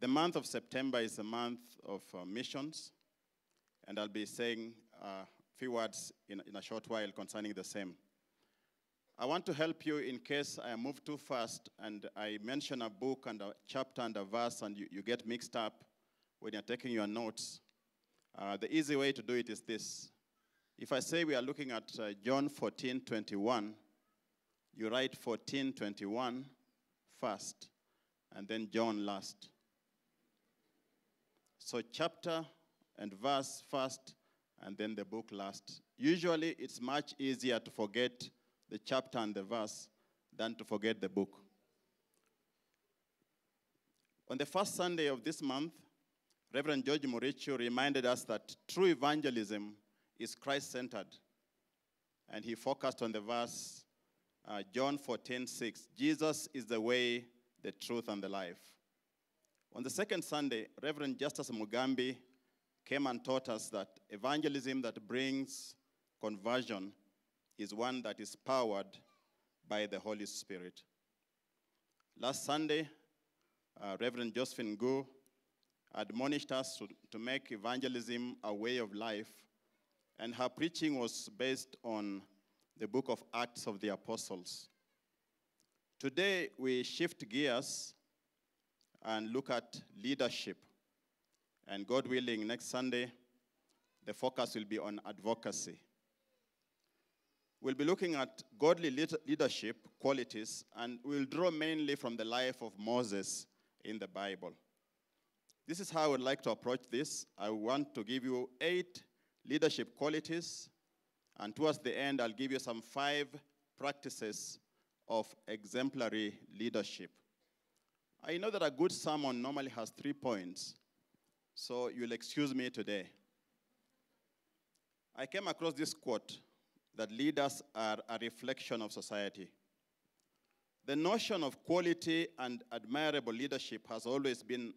The month of September is a month of missions, and I'll be saying a few words in a short while concerning the same. I want to help you in case I move too fast and I mention a book and a chapter and a verse and you get mixed up when you're taking your notes. The easy way to do it is this. If I say we are looking at John 14:21, you write 14:21 first, and then John last. So chapter and verse first, and then the book last. Usually, it's much easier to forget the chapter and the verse than to forget the book. On the first Sunday of this month, Reverend George Murichu reminded us that true evangelism is Christ-centered. And he focused on the verse, John 14:6. Jesus is the way, the truth, and the life. On the second Sunday, Reverend Justus Mugambi came and taught us that evangelism that brings conversion is one that is powered by the Holy Spirit. Last Sunday, Reverend Josephine Gu admonished us to make evangelism a way of life, and her preaching was based on the book of Acts of the Apostles. Today, we shift gears and look at leadership. And God willing, next Sunday, the focus will be on advocacy. We'll be looking at godly leadership qualities, and we'll draw mainly from the life of Moses in the Bible. This is how I would like to approach this. I want to give you 8 leadership qualities, and towards the end, I'll give you some 5 practices of exemplary leadership. I know that a good sermon normally has 3 points, so you'll excuse me today. I came across this quote that leaders are a reflection of society. The notion of quality and admirable leadership has always been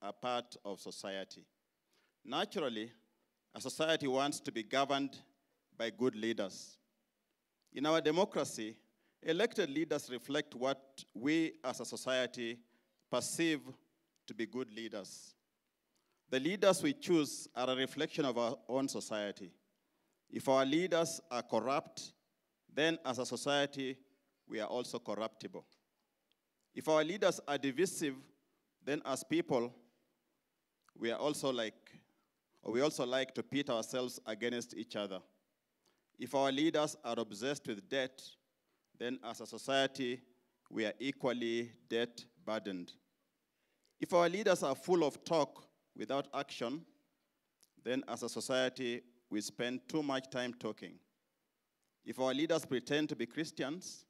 a part of society. Naturally, a society wants to be governed by good leaders. In our democracy, elected leaders reflect what we as a society perceive to be good leaders. The leaders we choose are a reflection of our own society. If our leaders are corrupt, then as a society, we are also corruptible. If our leaders are divisive, then as people, we also like to pit ourselves against each other. If our leaders are obsessed with debt, then as a society, we are equally debt-burdened. If our leaders are full of talk without action, then as a society, we spend too much time talking. If our leaders pretend to be Christians,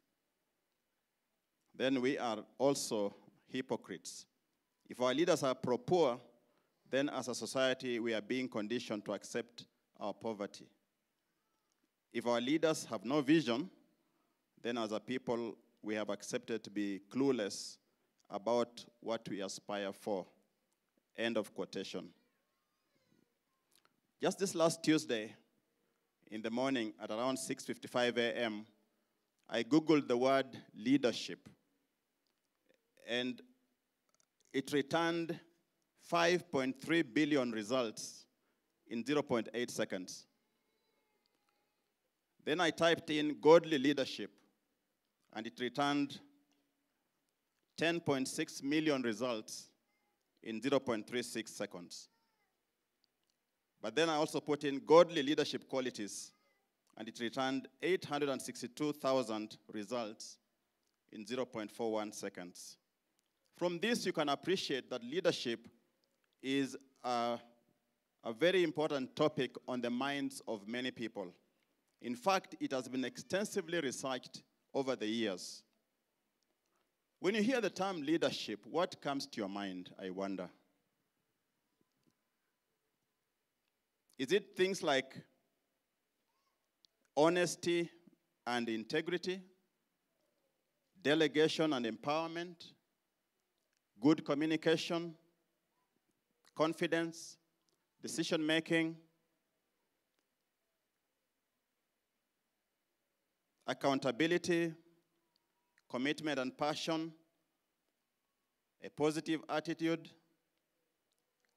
then we are also hypocrites. If our leaders are pro-poor, then as a society, we are being conditioned to accept our poverty. If our leaders have no vision, then as a people, we have accepted to be clueless about what we aspire for. End of quotation. Just this last Tuesday, in the morning at around 6:55 a.m., I Googled the word leadership, and it returned 5.3 billion results in 0.8 seconds. Then I typed in godly leadership, and it returned 10.6 million results in 0.36 seconds. But then I also put in godly leadership qualities, and it returned 862,000 results in 0.41 seconds. From this, you can appreciate that leadership is a very important topic on the minds of many people. In fact, it has been extensively researched over the years. When you hear the term leadership, what comes to your mind, I wonder? Is it things like honesty and integrity, delegation and empowerment, good communication, confidence, decision-making, accountability, commitment and passion, a positive attitude,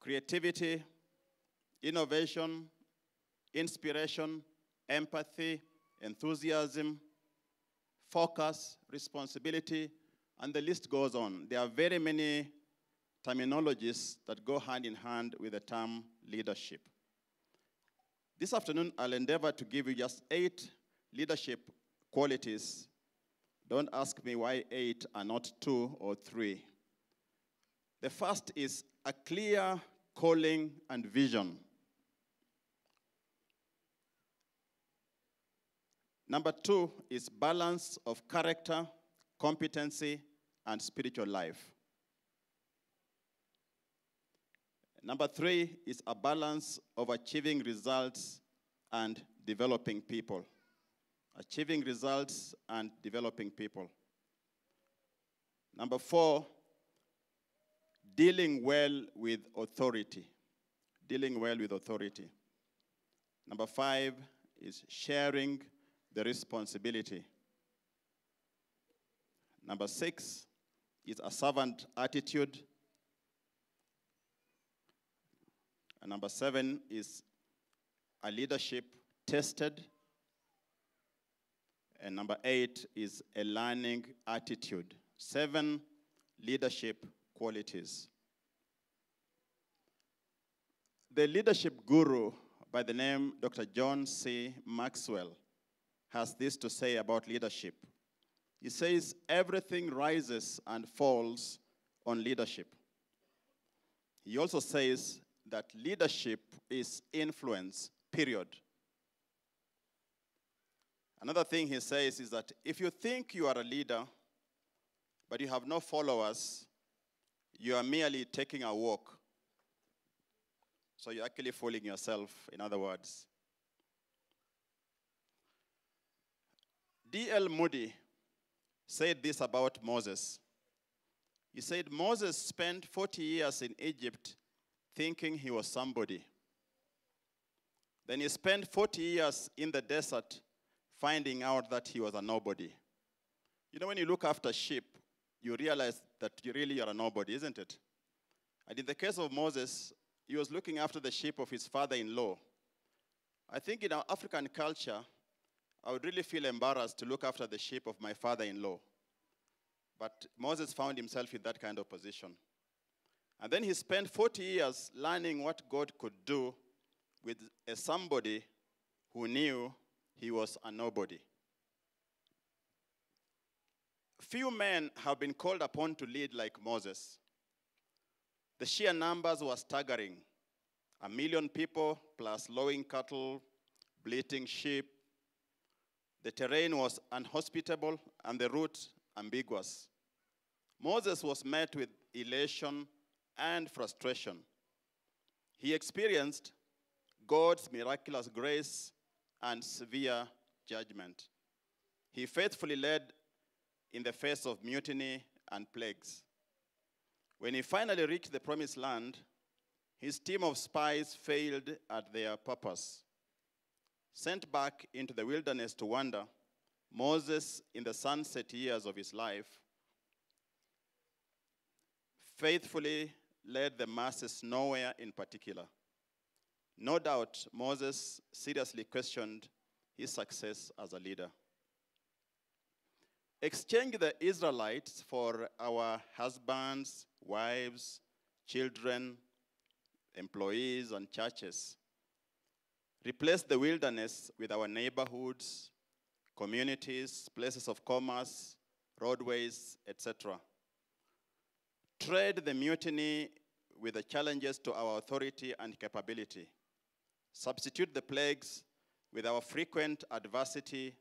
creativity, innovation, inspiration, empathy, enthusiasm, focus, responsibility, and the list goes on. There are very many terminologies that go hand in hand with the term leadership. This afternoon, I'll endeavor to give you just 8 leadership qualities. Don't ask me why 8 and not 2 or 3. The first is a clear calling and vision. Number 2 is balance of character, competency, and spiritual life. Number 3 is a balance of achieving results and developing people. Achieving results and developing people. Number 4, dealing well with authority. Dealing well with authority. Number 5 is sharing the responsibility. Number 6 is a servant attitude. And number 7 is a leadership tested. And number 8 is a learning attitude. 7 leadership qualities. The leadership guru by the name Dr. John C. Maxwell has this to say about leadership. He says, everything rises and falls on leadership. He also says that leadership is influence, period. Another thing he says is that if you think you are a leader, but you have no followers, you are merely taking a walk. So you're actually fooling yourself, in other words. D.L. Moody said this about Moses. He said, Moses spent 40 years in Egypt thinking he was somebody. Then he spent 40 years in the desert finding out that he was a nobody. You know, when you look after sheep, you realize that you really are a nobody, isn't it? And in the case of Moses, he was looking after the sheep of his father-in-law. I think in our African culture, I would really feel embarrassed to look after the sheep of my father-in-law. But Moses found himself in that kind of position. And then he spent 40 years learning what God could do with a somebody who knew he was a nobody. Few men have been called upon to lead like Moses. The sheer numbers were staggering. 1 million people plus lowing cattle, bleating sheep. The terrain was inhospitable and the route ambiguous. Moses was met with elation and frustration. He experienced God's miraculous grace and severe judgment. He faithfully led in the face of mutiny and plagues. When he finally reached the promised land, his team of spies failed at their purpose. Sent back into the wilderness to wander, Moses, in the sunset years of his life, faithfully led the masses nowhere in particular. No doubt, Moses seriously questioned his success as a leader. Exchange the Israelites for our husbands, wives, children, employees, and churches. Replace the wilderness with our neighborhoods, communities, places of commerce, roadways, etc. Trade the mutiny with the challenges to our authority and capability. Substitute the plagues with our frequent adversity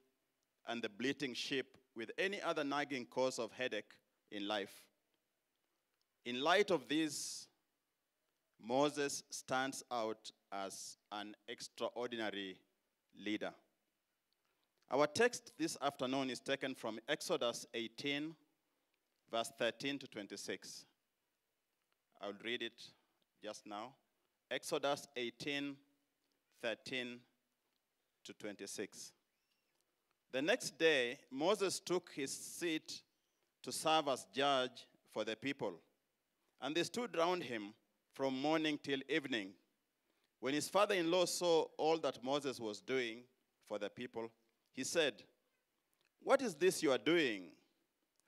and the bleating sheep with any other nagging cause of headache in life. In light of this, Moses stands out as an extraordinary leader. Our text this afternoon is taken from Exodus 18, verse 13 to 26. I'll read it just now. Exodus 18, 13 to 26. The next day, Moses took his seat to serve as judge for the people. And they stood round him from morning till evening. When his father-in-law saw all that Moses was doing for the people, he said, "What is this you are doing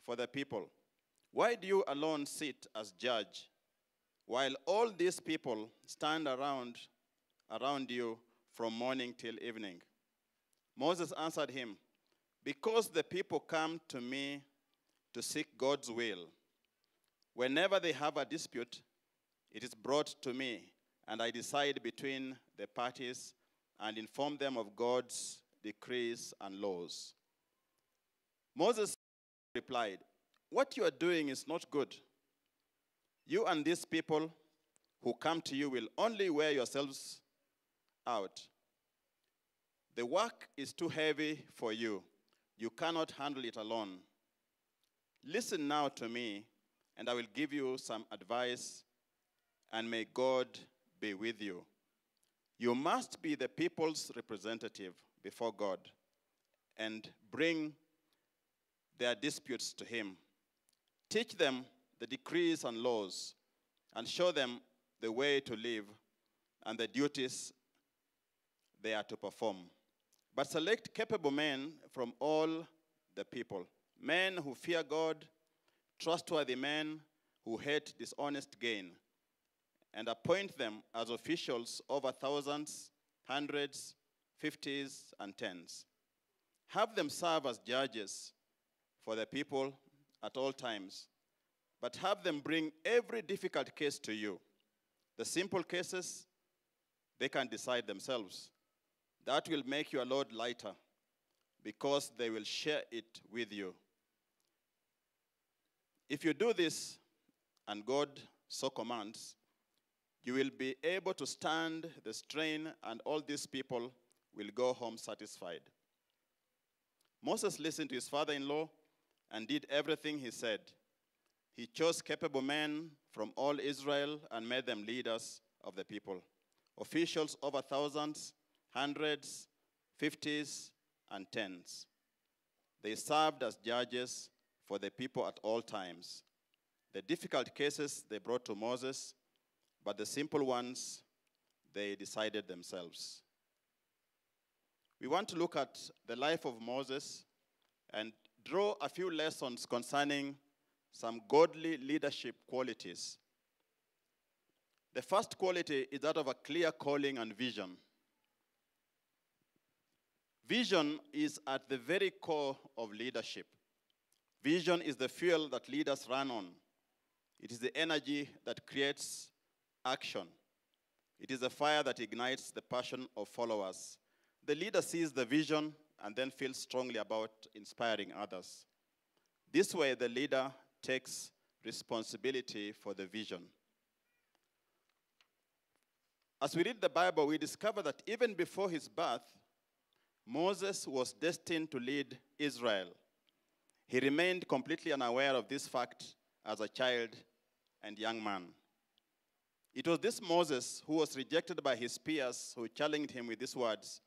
for the people? Why do you alone sit as judge, while all these people stand around you from morning till evening?" Moses answered him, "Because the people come to me to seek God's will. Whenever they have a dispute, it is brought to me, and I decide between the parties and inform them of God's decrees and laws." Moses replied, "What you are doing is not good. You and these people who come to you will only wear yourselves out. The work is too heavy for you. You cannot handle it alone. Listen now to me, and I will give you some advice, and may God be with you. You must be the people's representative before God and bring their disputes to him. Teach them the decrees and laws, and show them the way to live and the duties they are to perform. But select capable men from all the people, men who fear God, trustworthy men who hate dishonest gain, and appoint them as officials over thousands, hundreds, fifties, and tens. Have them serve as judges for the people at all times, but have them bring every difficult case to you. The simple cases, they can decide themselves. That will make your load lighter, because they will share it with you. If you do this, and God so commands, you will be able to stand the strain, and all these people will go home satisfied." Moses listened to his father-in-law and did everything he said. He chose capable men from all Israel and made them leaders of the people, officials over thousands, hundreds, fifties, and tens. They served as judges for the people at all times. The difficult cases they brought to Moses, but the simple ones they decided themselves. We want to look at the life of Moses and draw a few lessons concerning some godly leadership qualities. The first quality is that of a clear calling and vision. Vision is at the very core of leadership. Vision is the fuel that leaders run on. It is the energy that creates action. It is the fire that ignites the passion of followers. The leader sees the vision and then feels strongly about inspiring others. This way, the leader takes responsibility for the vision. As we read the Bible, we discover that even before his birth, Moses was destined to lead Israel. He remained completely unaware of this fact as a child and young man. It was this Moses who was rejected by his peers who challenged him with these words,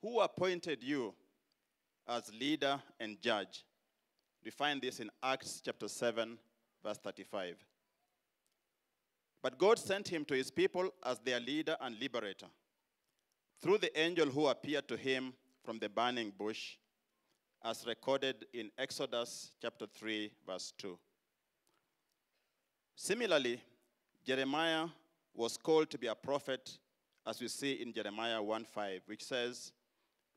"Who appointed you as leader and judge?" We find this in Acts chapter 7, verse 35. But God sent him to his people as their leader and liberator, through the angel who appeared to him from the burning bush, as recorded in Exodus chapter 3, verse 2. Similarly, Jeremiah was called to be a prophet, as we see in Jeremiah 1:5, which says,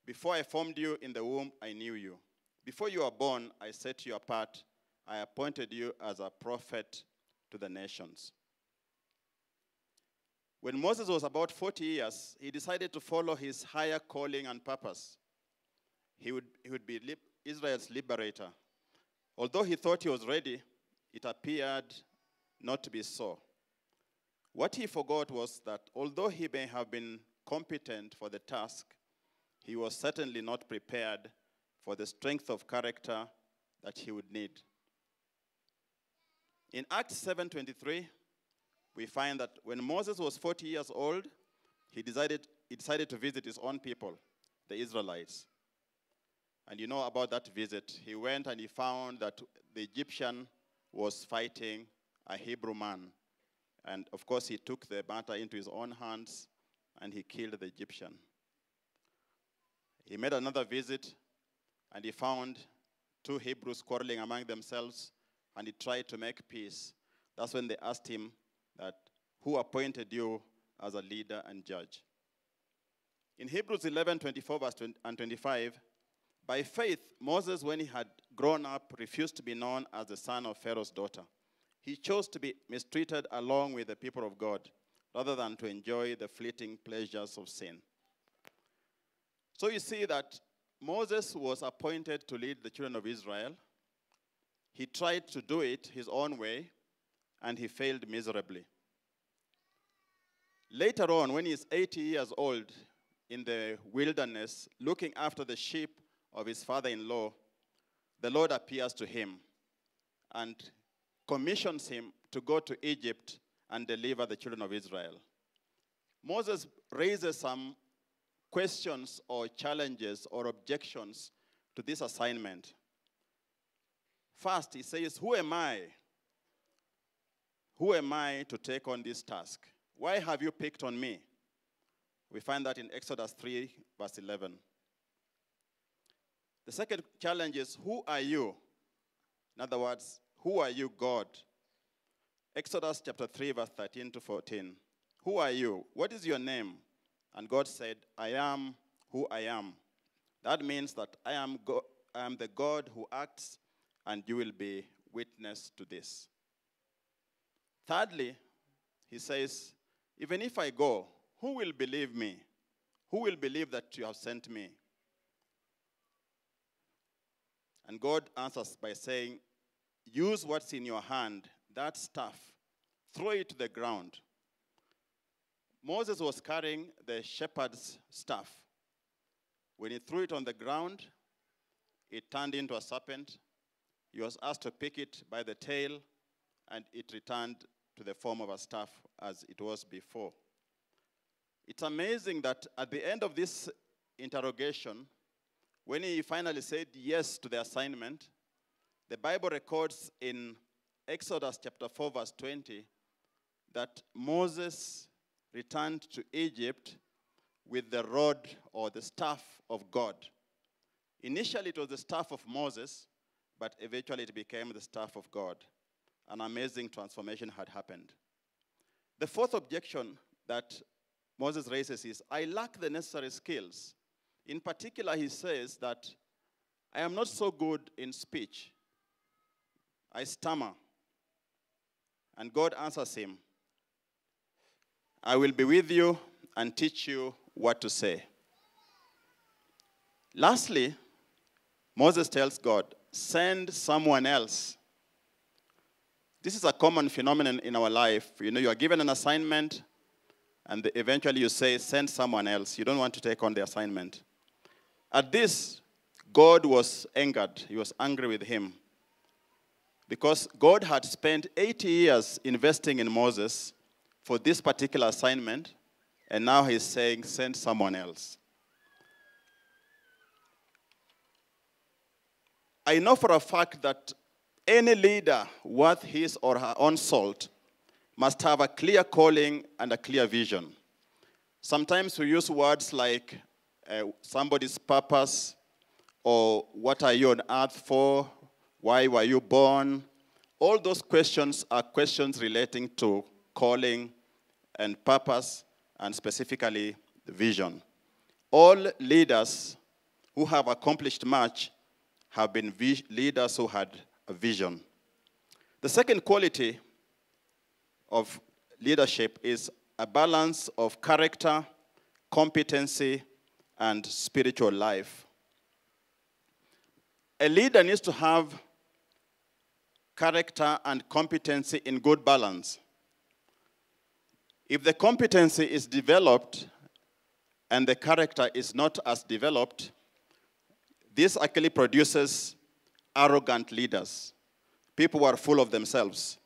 "Before I formed you in the womb, I knew you. Before you were born, I set you apart. I appointed you as a prophet to the nations." When Moses was about 40 years, he decided to follow his higher calling and purpose. He would be Israel's liberator. Although he thought he was ready, it appeared not to be so. What he forgot was that although he may have been competent for the task, he was certainly not prepared for the strength of character that he would need. In Acts 7:23, we find that when Moses was 40 years old, he decided to visit his own people, the Israelites. And you know about that visit. He went and he found that the Egyptian was fighting a Hebrew man. And of course, he took the matter into his own hands and he killed the Egyptian. He made another visit and he found two Hebrews quarreling among themselves, and he tried to make peace. That's when they asked him that, who appointed you as a leader and judge? In Hebrews 11:24 verse 25, by faith, Moses, when he had grown up, refused to be known as the son of Pharaoh's daughter. He chose to be mistreated along with the people of God, rather than to enjoy the fleeting pleasures of sin. So you see that Moses was appointed to lead the children of Israel. He tried to do it his own way, and he failed miserably. Later on, when he's 80 years old in the wilderness, looking after the sheep of his father-in-law, the Lord appears to him and commissions him to go to Egypt and deliver the children of Israel. Moses raises some questions or challenges or objections to this assignment. First, he says, who am I? Who am I to take on this task? Why have you picked on me? We find that in Exodus 3, verse 11. The second challenge is, who are you? In other words, who are you, God? Exodus chapter 3, verse 13 to 14. Who are you? What is your name? And God said, I am who I am. That means that I am the God who acts, and you will be witness to this. Thirdly, he says, even if I go, who will believe me? Who will believe that you have sent me? And God answers by saying, use what's in your hand, that staff, throw it to the ground. Moses was carrying the shepherd's staff. When he threw it on the ground, it turned into a serpent. He was asked to pick it by the tail, and it returned to the form of a staff as it was before. It's amazing that at the end of this interrogation, when he finally said yes to the assignment, the Bible records in Exodus chapter 4, verse 20, that Moses returned to Egypt with the rod or the staff of God. Initially, it was the staff of Moses, but eventually it became the staff of God. An amazing transformation had happened. The fourth objection that Moses raises is, I lack the necessary skills. In particular, he says that I am not so good in speech. I stammer. And God answers him, I will be with you and teach you what to say. Lastly, Moses tells God, send someone else. This is a common phenomenon in our life. You are given an assignment, and eventually you say, send someone else. You don't want to take on the assignment. At this, God was angered. He was angry with him, because God had spent 80 years investing in Moses for this particular assignment, and now he's saying, send someone else. I know for a fact that any leader worth his or her own salt must have a clear calling and a clear vision. Sometimes we use words like somebody's purpose, or what are you on earth for, why were you born. All those questions are questions relating to calling and purpose, and specifically the vision. All leaders who have accomplished much have been leaders who had a vision. The second quality of leadership is a balance of character, competency, and spiritual life. A leader needs to have character and competency in good balance. If the competency is developed and the character is not as developed, this actually produces arrogant leaders, people who are full of themselves.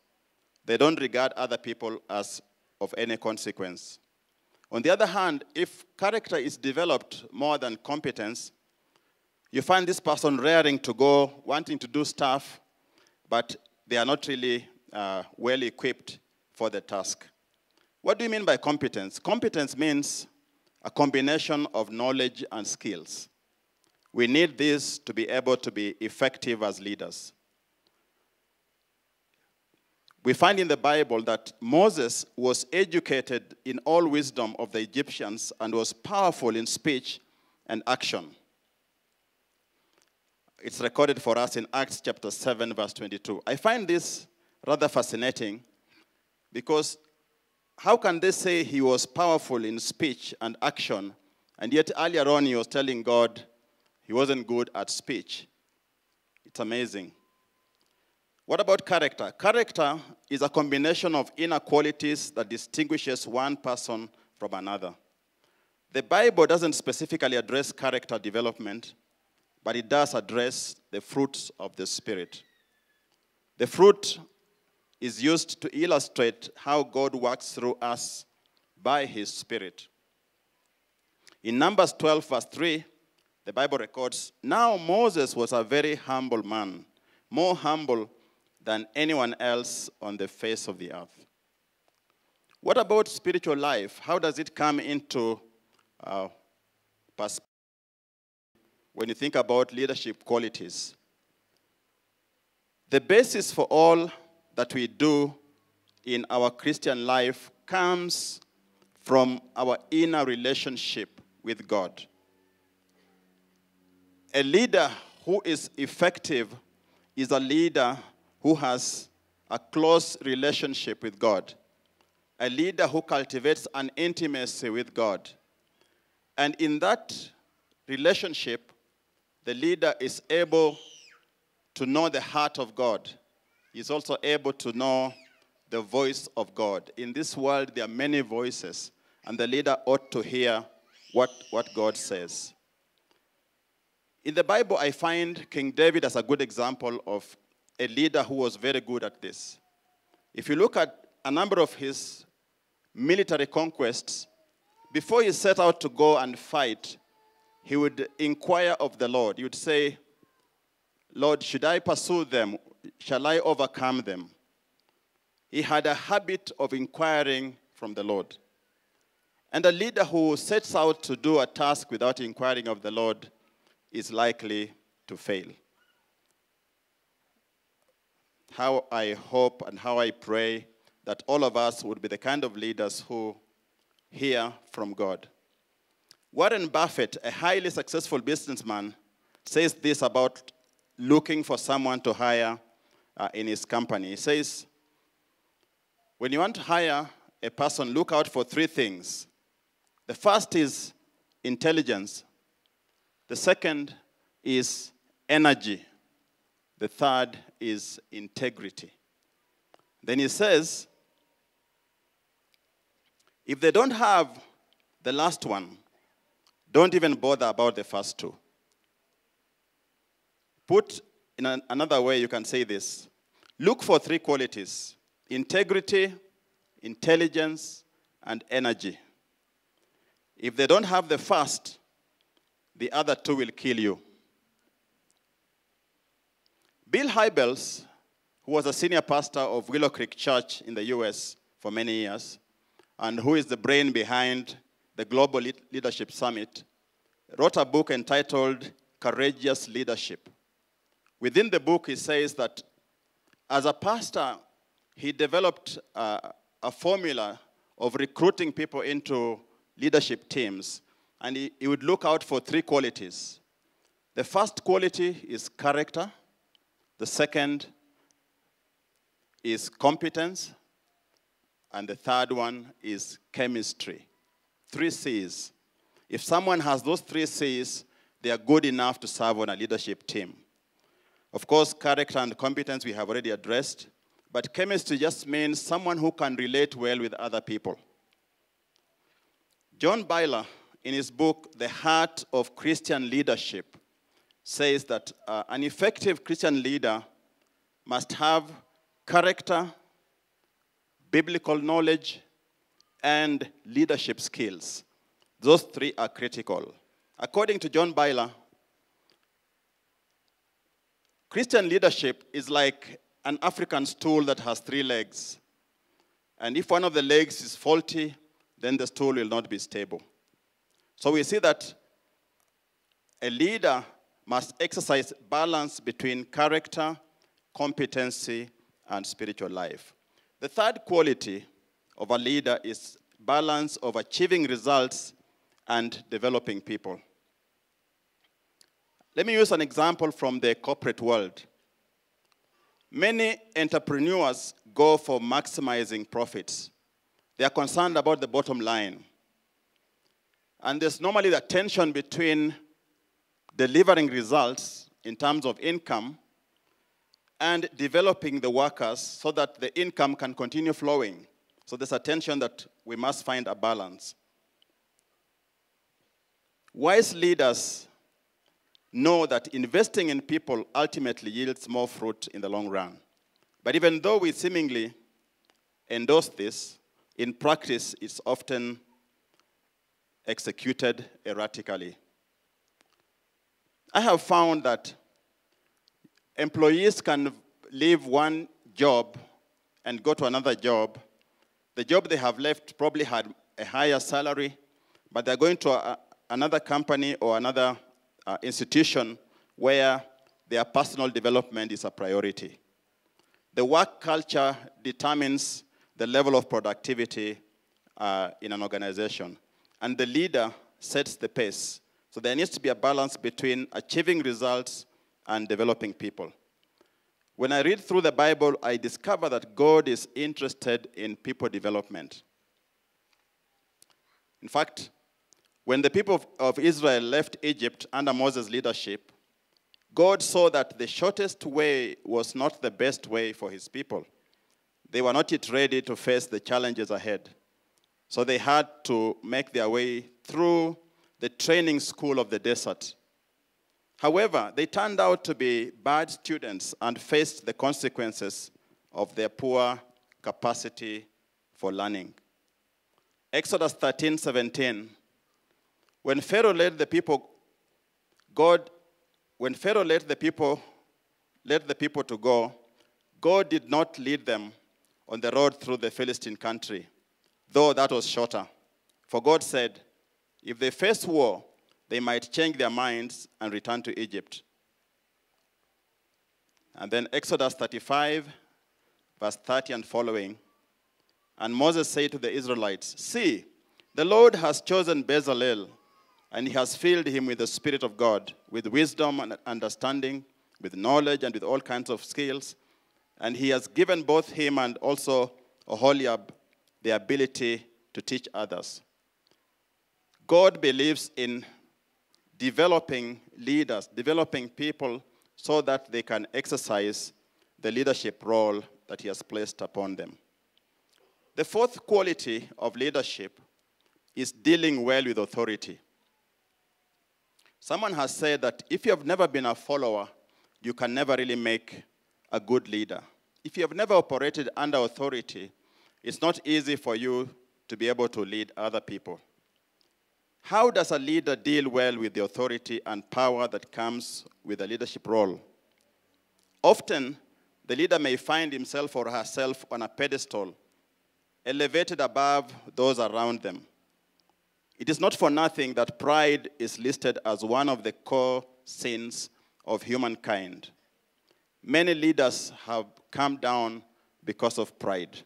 They don't regard other people as of any consequence. On the other hand, if character is developed more than competence, you find this person raring to go, wanting to do stuff, but they are not really well equipped for the task. What do you mean by competence? Competence means a combination of knowledge and skills. We need this to be able to be effective as leaders. We find in the Bible that Moses was educated in all wisdom of the Egyptians and was powerful in speech and action. It's recorded for us in Acts chapter 7, verse 22. I find this rather fascinating because how can they say he was powerful in speech and action, and yet earlier on he was telling God he wasn't good at speech? It's amazing. What about character? Character is a combination of inner qualities that distinguishes one person from another. The Bible doesn't specifically address character development, but it does address the fruits of the Spirit. The fruit is used to illustrate how God works through us by his Spirit. In Numbers 12, verse 3, the Bible records, "Now Moses was a very humble man, more humble than anyone else on the face of the earth." What about spiritual life? How does it come into perspective when you think about leadership qualities? The basis for all that we do in our Christian life comes from our inner relationship with God. A leader who is effective is a leader who has a close relationship with God, a leader who cultivates an intimacy with God. And in that relationship, the leader is able to know the heart of God. He's also able to know the voice of God. In this world, there are many voices, and the leader ought to hear what God says. In the Bible, I find King David as a good example of a leader who was very good at this. If you look at a number of his military conquests, before he set out to go and fight, he would inquire of the Lord. He would say, "Lord, should I pursue them? Shall I overcome them?" He had a habit of inquiring from the Lord. And a leader who sets out to do a task without inquiring of the Lord is likely to fail. How I hope and how I pray that all of us would be the kind of leaders who hear from God. Warren Buffett, a highly successful businessman, says this about looking for someone to hire in his company. He says, when you want to hire a person, look out for three things. The first is intelligence. The second is energy. The third is integrity. Then he says, if they don't have the last one, don't even bother about the first two. Put in another way, you can say this. Look for three qualities: integrity, intelligence, and energy. If they don't have the first, the other two will kill you. Bill Hybels, who was a senior pastor of Willow Creek Church in the US for many years, and who is the brain behind the Global Leadership Summit, wrote a book entitled Courageous Leadership. Within the book, he says that as a pastor, he developed a formula of recruiting people into leadership teams, and he would look out for three qualities. The first quality is character. The second is competence. And the third one is chemistry. 3 C's. If someone has those 3 C's, they are good enough to serve on a leadership team. Of course, character and competence we have already addressed, but chemistry just means someone who can relate well with other people. John Byler, in his book, The Heart of Christian Leadership, says that an effective Christian leader must have character, biblical knowledge, and leadership skills. Those 3 are critical. According to John Byler, Christian leadership is like an African stool that has 3 legs. And if one of the legs is faulty, then the stool will not be stable. So we see that a leader must exercise balance between character, competency, and spiritual life. The third quality of a leader is balance of achieving results and developing people. Let me use an example from the corporate world. Many entrepreneurs go for maximizing profits. They are concerned about the bottom line. And there's normally the tension between delivering results in terms of income and developing the workers so that the income can continue flowing. So there's a tension that we must find a balance. Wise leaders know that investing in people ultimately yields more fruit in the long run. But even though we seemingly endorse this, in practice it's often executed erratically. I have found that employees can leave one job and go to another job. The job they have left probably had a higher salary, but they're going to another company or another institution where their personal development is a priority. The work culture determines the level of productivity in an organization, and the leader sets the pace. So there needs to be a balance between achieving results and developing people. When I read through the Bible, I discover that God is interested in people development. In fact, when the people of Israel left Egypt under Moses' leadership, God saw that the shortest way was not the best way for his people. They were not yet ready to face the challenges ahead. So they had to make their way through the training school of the desert. However, they turned out to be bad students and faced the consequences of their poor capacity for learning. Exodus 13:17. When Pharaoh led the people, to go, God did not lead them on the road through the Philistine country, though that was shorter. For God said, if they face war, they might change their minds and return to Egypt. And then Exodus 35, verse 30 and following. And Moses said to the Israelites, see, the Lord has chosen Bezalel, and he has filled him with the Spirit of God, with wisdom and understanding, with knowledge and with all kinds of skills. And he has given both him and also Oholiab the ability to teach others. God believes in developing leaders, developing people so that they can exercise the leadership role that he has placed upon them. The fourth quality of leadership is dealing well with authority. Someone has said that if you have never been a follower, you can never really make a good leader. If you have never operated under authority, it's not easy for you to be able to lead other people. How does a leader deal well with the authority and power that comes with a leadership role? Often, the leader may find himself or herself on a pedestal, elevated above those around them. It is not for nothing that pride is listed as one of the core sins of humankind. Many leaders have come down because of pride.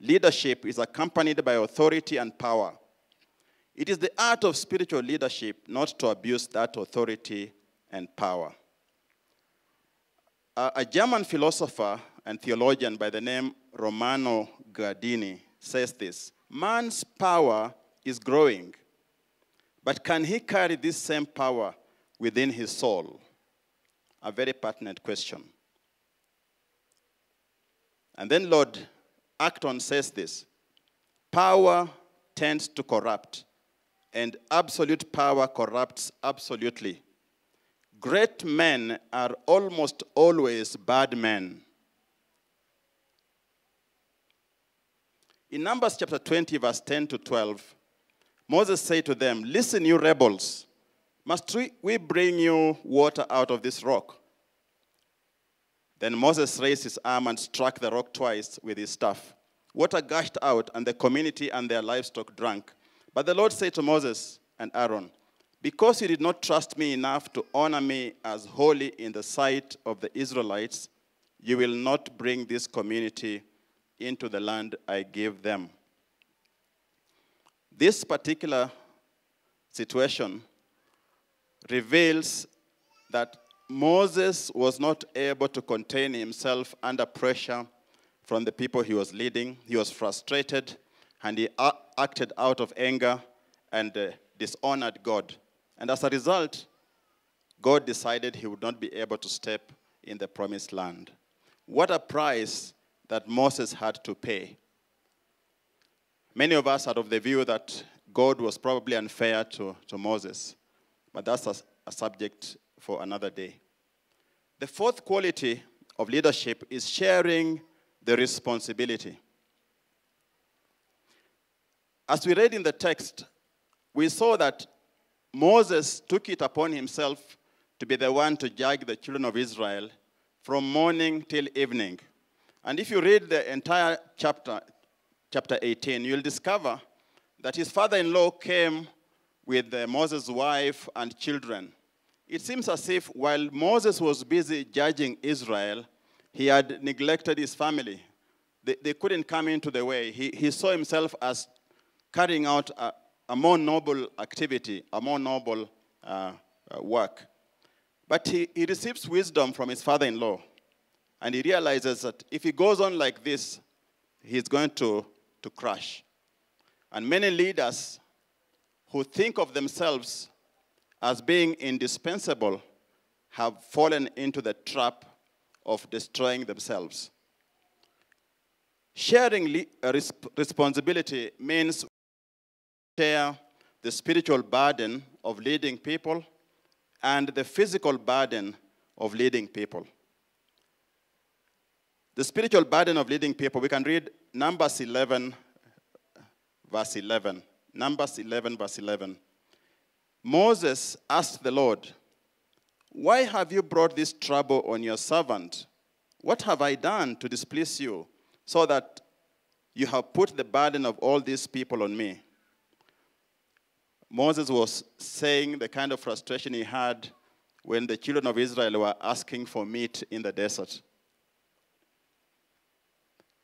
Leadership is accompanied by authority and power. It is the art of spiritual leadership not to abuse that authority and power. A German philosopher and theologian by the name Romano Guardini says this: man's power is growing, but can he carry this same power within his soul? A very pertinent question. And then Lord Acton says this: power tends to corrupt, and absolute power corrupts absolutely. Great men are almost always bad men. In Numbers chapter 20, verse 10 to 12, Moses said to them, listen, you rebels, must we bring you water out of this rock? Then Moses raised his arm and struck the rock twice with his staff. Water gushed out, and the community and their livestock drank. But the Lord said to Moses and Aaron, because you did not trust me enough to honor me as holy in the sight of the Israelites, you will not bring this community into the land I give them. This particular situation reveals that Moses was not able to contain himself under pressure from the people he was leading. He was frustrated, and he acted out of anger and dishonored God. And as a result, God decided he would not be able to step in the promised land. What a price that Moses had to pay. Many of us are of the view that God was probably unfair to Moses, but that's a subject for another day. The fourth quality of leadership is sharing the responsibility. As we read in the text, we saw that Moses took it upon himself to be the one to judge the children of Israel from morning till evening. And if you read the entire chapter 18, you'll discover that his father-in-law came with Moses' wife and children. It seems as if while Moses was busy judging Israel, he had neglected his family. They couldn't come into the way. He saw himself as carrying out a more noble activity, a more noble work. But he receives wisdom from his father-in-law, and he realizes that if he goes on like this, he's going to crash. And many leaders who think of themselves as being indispensable have fallen into the trap of destroying themselves. Sharing responsibility means share the spiritual burden of leading people and the physical burden of leading people. The spiritual burden of leading people, we can read Numbers 11, verse 11. Numbers 11, verse 11. Moses asked the Lord, why have you brought this trouble on your servant? What have I done to displease you, so that you have put the burden of all these people on me? Moses was saying the kind of frustration he had when the children of Israel were asking for meat in the desert.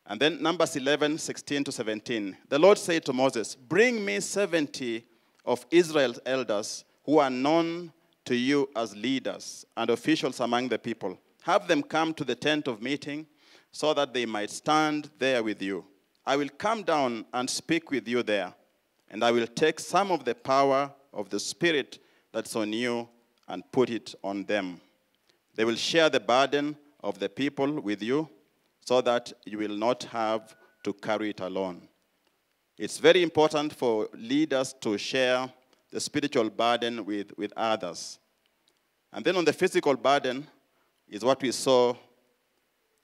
And then Numbers 11, 16 to 17. The Lord said to Moses, bring me 70 of Israel's elders who are known to you as leaders and officials among the people. Have them come to the tent of meeting so that they might stand there with you. I will come down and speak with you there, and I will take some of the power of the Spirit that's on you and put it on them. They will share the burden of the people with you so that you will not have to carry it alone. It's very important for leaders to share the spiritual burden with others. And then on the physical burden is what we saw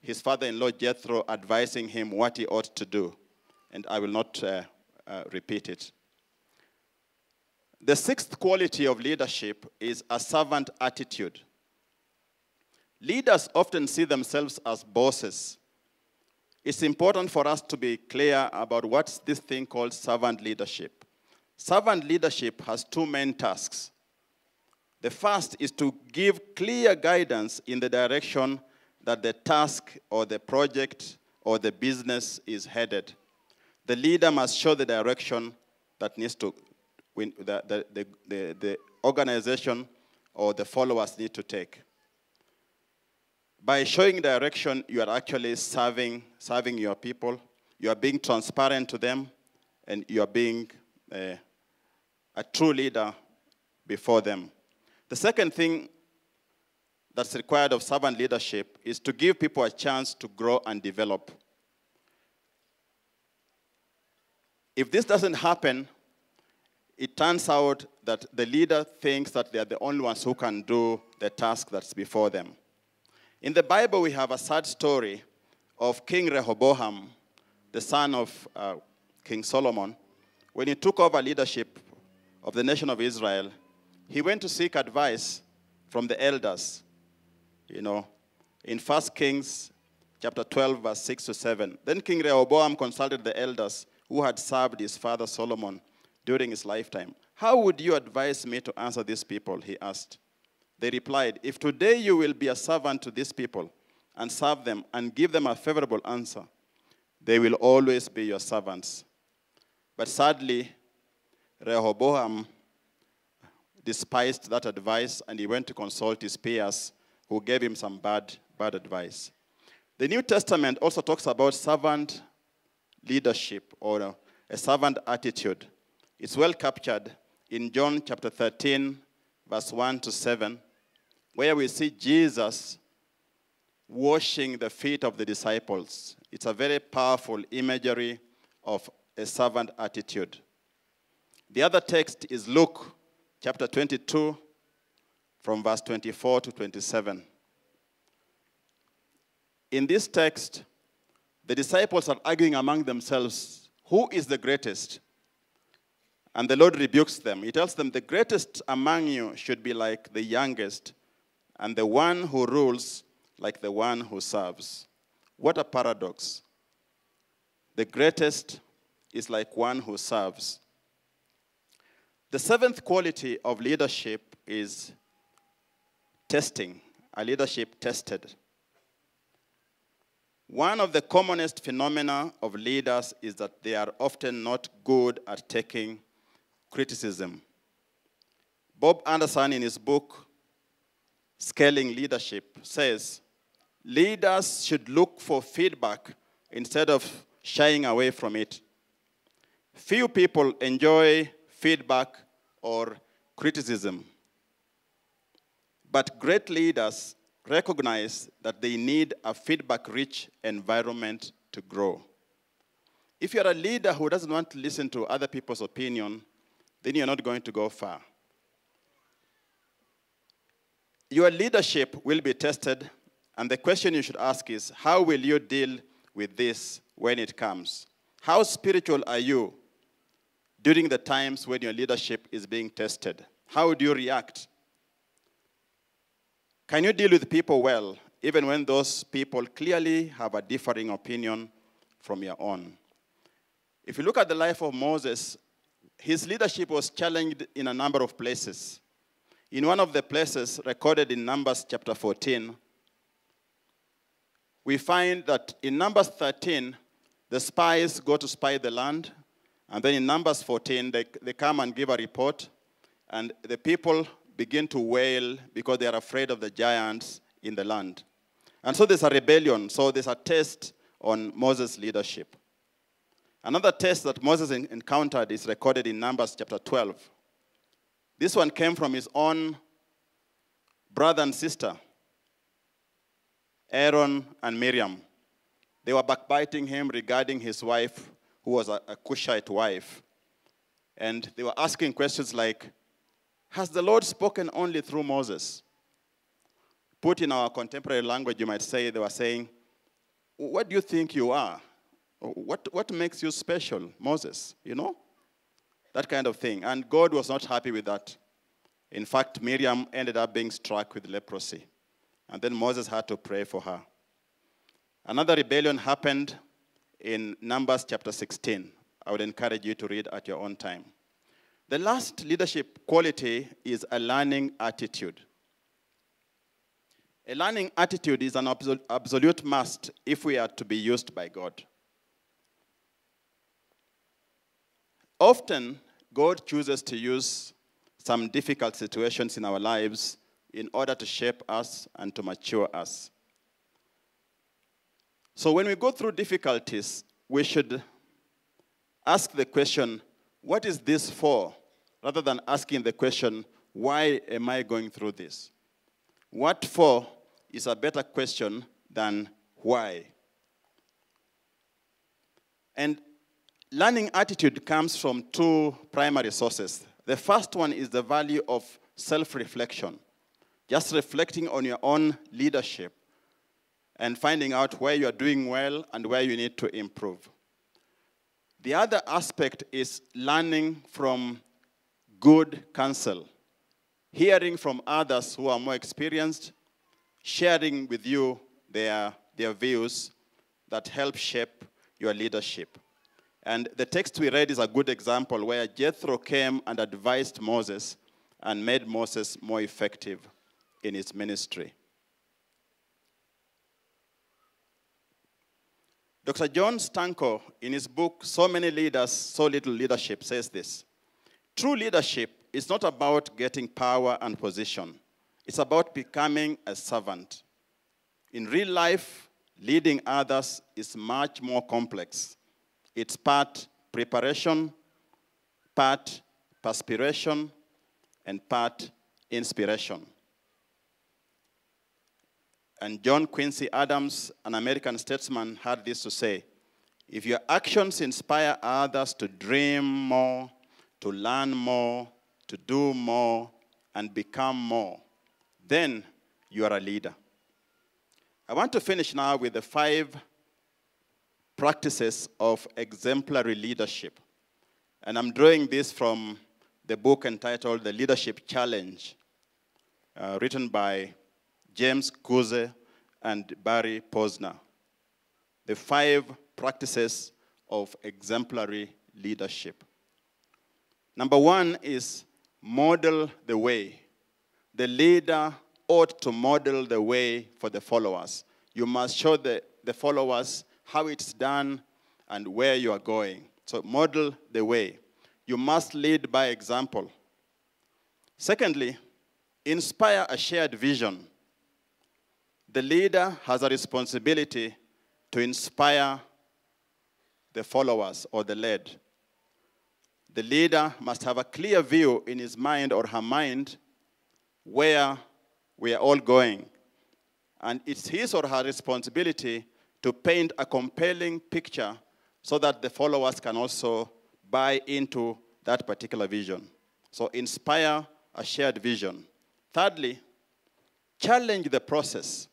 his father-in-law Jethro advising him what he ought to do. And I will not repeat it. The sixth quality of leadership is a servant attitude. Leaders often see themselves as bosses. It's important for us to be clear about what's this thing called servant leadership. Servant leadership has two main tasks. The first is to give clear guidance in the direction that the task or the project or the business is headed. The leader must show the direction that needs to, the organization or the followers need to take. By showing direction, you are actually serving your people. You are being transparent to them, and you are being a true leader before them. The second thing that's required of servant leadership is to give people a chance to grow and develop. If this doesn't happen, it turns out that the leader thinks that they are the only ones who can do the task that's before them. In the Bible, we have a sad story of King Rehoboam, the son of King Solomon. When he took over leadership of the nation of Israel, he went to seek advice from the elders. You know, in 1 Kings chapter 12, verse 6 to 7. Then King Rehoboam consulted the elders who had served his father Solomon during his lifetime. How would you advise me to answer these people, he asked. They replied, if today you will be a servant to these people and serve them and give them a favorable answer, they will always be your servants. But sadly, Rehoboam despised that advice, and he went to consult his peers who gave him some bad advice. The New Testament also talks about servant leadership or a servant attitude. It's well captured in John chapter 13, verse 1 to 7, where we see Jesus washing the feet of the disciples. It's a very powerful imagery of a servant attitude. The other text is Luke chapter 22, from verse 24 to 27. In this text, the disciples are arguing among themselves, who is the greatest? And the Lord rebukes them. He tells them, the greatest among you should be like the youngest, and the one who rules like the one who serves. What a paradox. The greatest is like one who serves. The seventh quality of leadership is testing, a leadership tested. One of the commonest phenomena of leaders is that they are often not good at taking criticism. Bob Anderson, in his book, Scaling Leadership, says, leaders should look for feedback instead of shying away from it. Few people enjoy feedback or criticism. But great leaders recognize that they need a feedback-rich environment to grow. If you're a leader who doesn't want to listen to other people's opinion, then you're not going to go far. Your leadership will be tested, and the question you should ask is, how will you deal with this when it comes? How spiritual are you during the times when your leadership is being tested? How do you react? Can you deal with people well, even when those people clearly have a differing opinion from your own? If you look at the life of Moses, his leadership was challenged in a number of places. In one of the places recorded in Numbers chapter 14, we find that in Numbers 13, the spies go to spy the land, and then in Numbers 14, they come and give a report, and the people begin to wail because they are afraid of the giants in the land. And so there's a rebellion, so there's a test on Moses' leadership. Another test that Moses encountered is recorded in Numbers chapter 12. This one came from his own brother and sister, Aaron and Miriam. They were backbiting him regarding his wife, who was a Cushite wife. And they were asking questions like, has the Lord spoken only through Moses? Put in our contemporary language, you might say, they were saying, what do you think you are? What makes you special, Moses? You know? That kind of thing. And God was not happy with that. In fact, Miriam ended up being struck with leprosy. And then Moses had to pray for her. Another rebellion happened in Numbers chapter 16. I would encourage you to read at your own time. The last leadership quality is a learning attitude. A learning attitude is an absolute must if we are to be used by God. Often, God chooses to use some difficult situations in our lives in order to shape us and to mature us. So when we go through difficulties, we should ask the question, what is this for? Rather than asking the question, why am I going through this? What for is a better question than why. And learning attitude comes from two primary sources. The first one is the value of self-reflection. Just reflecting on your own leadership and finding out where you are doing well and where you need to improve. The other aspect is learning from good counsel, hearing from others who are more experienced, sharing with you their views, that help shape your leadership. And the text we read is a good example where Jethro came and advised Moses and made Moses more effective in his ministry. Dr. John Stanko, in his book, So Many Leaders, So Little Leadership, says this: true leadership is not about getting power and position. It's about becoming a servant. In real life, leading others is much more complex. It's part preparation, part perspiration, and part inspiration. And John Quincy Adams, an American statesman, had this to say: if your actions inspire others to dream more, to learn more, to do more, and become more, then you are a leader. I want to finish now with the 5 practices of exemplary leadership. And I'm drawing this from the book entitled The Leadership Challenge, written by James Kuze and Barry Posner. The 5 practices of exemplary leadership. Number 1 is model the way. The leader ought to model the way for the followers. You must show the followers how it's done and where you are going. So model the way. You must lead by example. Secondly, inspire a shared vision. The leader has a responsibility to inspire the followers or the led. The leader must have a clear view in his mind or her mind where we are all going. And it's his or her responsibility to paint a compelling picture so that the followers can also buy into that particular vision. So inspire a shared vision. Thirdly, challenge the process.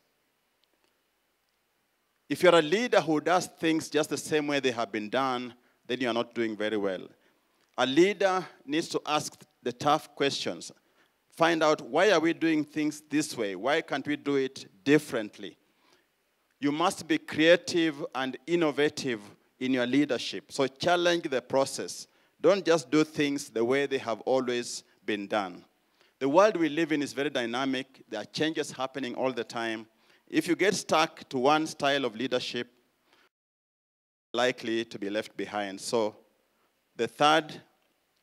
If you're a leader who does things just the same way they have been done, then you're not doing very well. A leader needs to ask the tough questions. Find out, why are we doing things this way? Why can't we do it differently? You must be creative and innovative in your leadership. So challenge the process. Don't just do things the way they have always been done. The world we live in is very dynamic. There are changes happening all the time. If you get stuck to one style of leadership, likely to be left behind. So the third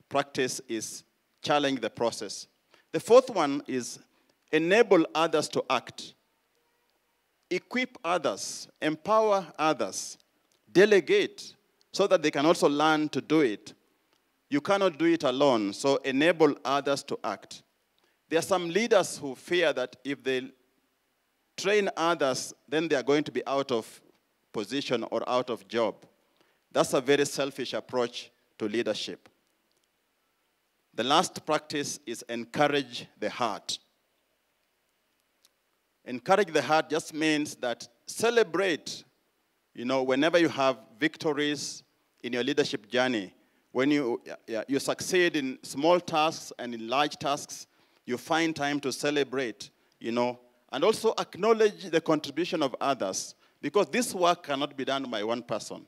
practice is challenge the process. The fourth one is enable others to act. Equip others, empower others, delegate so that they can also learn to do it. You cannot do it alone, so enable others to act. There are some leaders who fear that if they train others, then they are going to be out of position or out of job. That's a very selfish approach to leadership. The last practice is encourage the heart. Encourage the heart just means that celebrate, whenever you have victories in your leadership journey. When you succeed in small tasks and in large tasks, you find time to celebrate, and also acknowledge the contribution of others, because this work cannot be done by one person.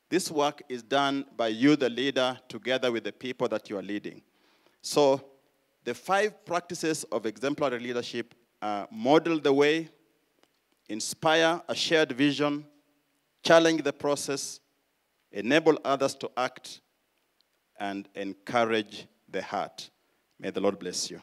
This work is done by you, the leader, together with the people that you are leading. So the 5 practices of exemplary leadership are: model the way, inspire a shared vision, challenge the process, enable others to act, and encourage the heart. May the Lord bless you.